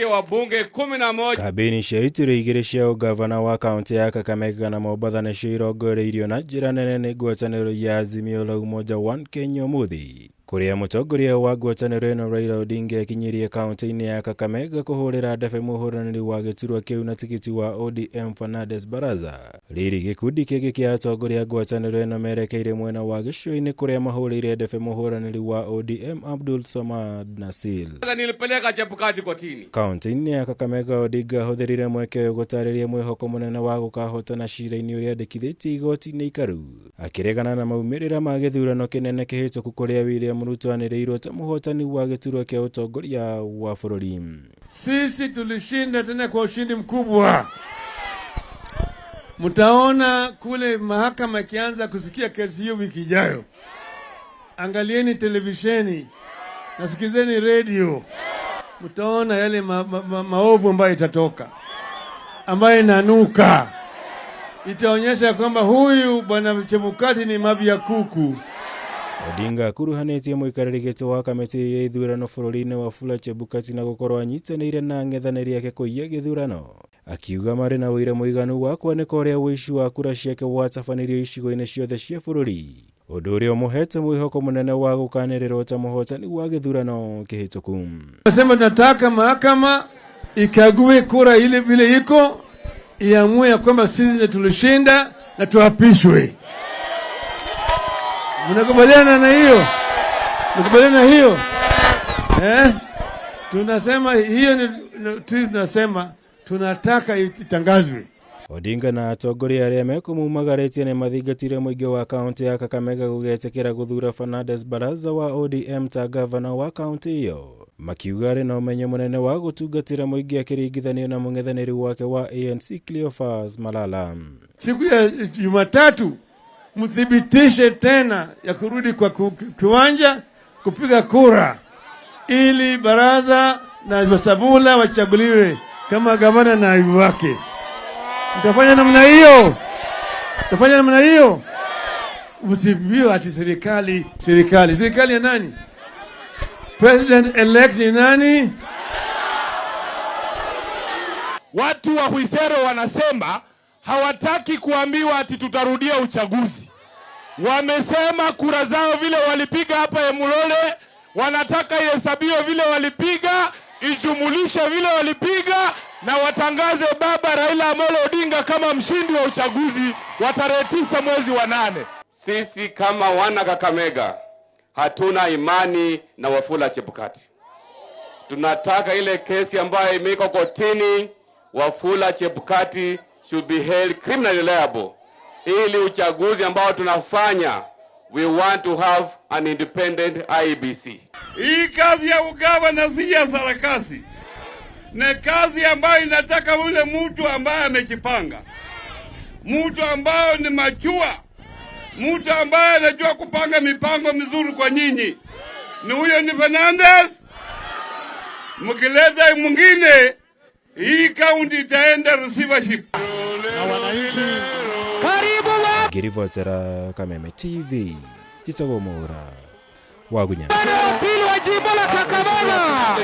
Wabunge 11 kabini shaitire igire cia gavana wa kaunti ya Kakamega na Mombatha na cirongoreirio na njira nene ni ngwataniro ya Azimio la Umoja One Kenya umuthi kuria mutongoria wa ngwataniro ino Raila Odinga akinyirie kaunti-ini ya Kakamega kuhurira ndebe muhuraniri wa giturwa kiu na tikiti wa ODM Fernandes Baraza. Riri gikundi kiki kia atongoria ngwataniro ino merekeire mwena wa gicua-ini kuria mahurire ndebe muhuraniri wa ODM Abdul Samad Nasil. Nilipeleka Chebukati kotini. Kaunti-ini ya Kakamega Odinga huthirire mweke uyu gutariria mwihoko munene wa gukahotana cira-ini uria ndikithitie igoti-ini ikaru, akiregana na maumirira ma githurano kinene kihituku kuria William Ruto anireirwo ta muhotani wa giturwa kia utongoria wa bururi. Sisi tulishinda tena kwa ushindi mkubwa. Mtaona kule mahakama ikianza kusikia kesi hiyo wiki ijayo. Angalieni televisheni, nasikizeni radio. Mtaona yale maovu ambayo itatoka, ambayo inanuka. Itaonyesha kwamba huyu bwana Chebukati ni mavi ya kuku. Odinga kuruhanetie muikarĩrĩgĩte wa kamĩtĩ ya ithurano bũrũri-inĩ wa Fula Chebukati na gũkorwo anyitanĩire na ng'ethanĩri yake kũiya gĩthurano, akiuga marĩ na ũira mũiganu wa kwanĩka ũrĩa ũici wa kura ciake watabanĩrio icigo-inĩ ciothe cia bũrũri, ũndũ ũrĩa ũmũhete mwĩhoko mũnene wa gũkanĩrĩrwo ta mũhotani wa gĩthurano kĩhĩtũku. Nasema tunataka mahakama ikague kura ile vile iko, iamue kwamba sisi tulishinda na tuapishwe. Mnakubaliana na hiyo? Mnakubaliana na hiyo? Tunasema hiyo ni tunasema tunataka itangazwe. Odinga na atongoria aria mekumumagaritie ni mathingatire muingi wa kaunti ya Kakamega gugetekera guthura Fernandes Baraza wa ODM ta gavana wa kaunti iyo, makiuga ari na umenyo munene wa gutungatira muingi akiringithanio na mung'ethaniri wake wa ANC Cleophas Malala. Siku ya Jumatatu mthibitishe tena ya kurudi kwa kiwanja kupiga kura ili Baraza na Masabula wachaguliwe kama gavana na naibu wake. Mtafanya namna hiyo? Mtafanya namna hiyo? Msibio ati serikali ya nani? President elect ni nani? Watu wa Huisero wanasema hawataki kuambiwa ati tutarudia uchaguzi. Wamesema kura zao vile walipiga hapa Emulole, wanataka ihesabiwe vile walipiga, ijumulishe vile walipiga, na watangaze baba Raila Amolo Odinga kama mshindi wa uchaguzi wa tarehe 9 mwezi wa 8. Sisi kama wana Kakamega hatuna imani na Wafula Chebukati. Tunataka ile kesi ambayo imeko kotini, Wafula Chebukati should be held criminally liable. Ili uchaguzi ambao tunafanya, we want to have an independent IEBC. Hii kazi ya ugavana si ya sarakasi. Ni kazi ambayo inataka ule mtu ambaye amejipanga. Mtu ambaye ni machua. Mtu ambaye anajua kupanga mipango mizuri kwa nyinyi. Ni huyo ni Fernandes. Mkileta mwingine, hii kaunti itaenda receivership. Karibu wa Girivotera Kameme TV. Jitagwo Mura Wagunya. Pili wa jimbo la Kakamega.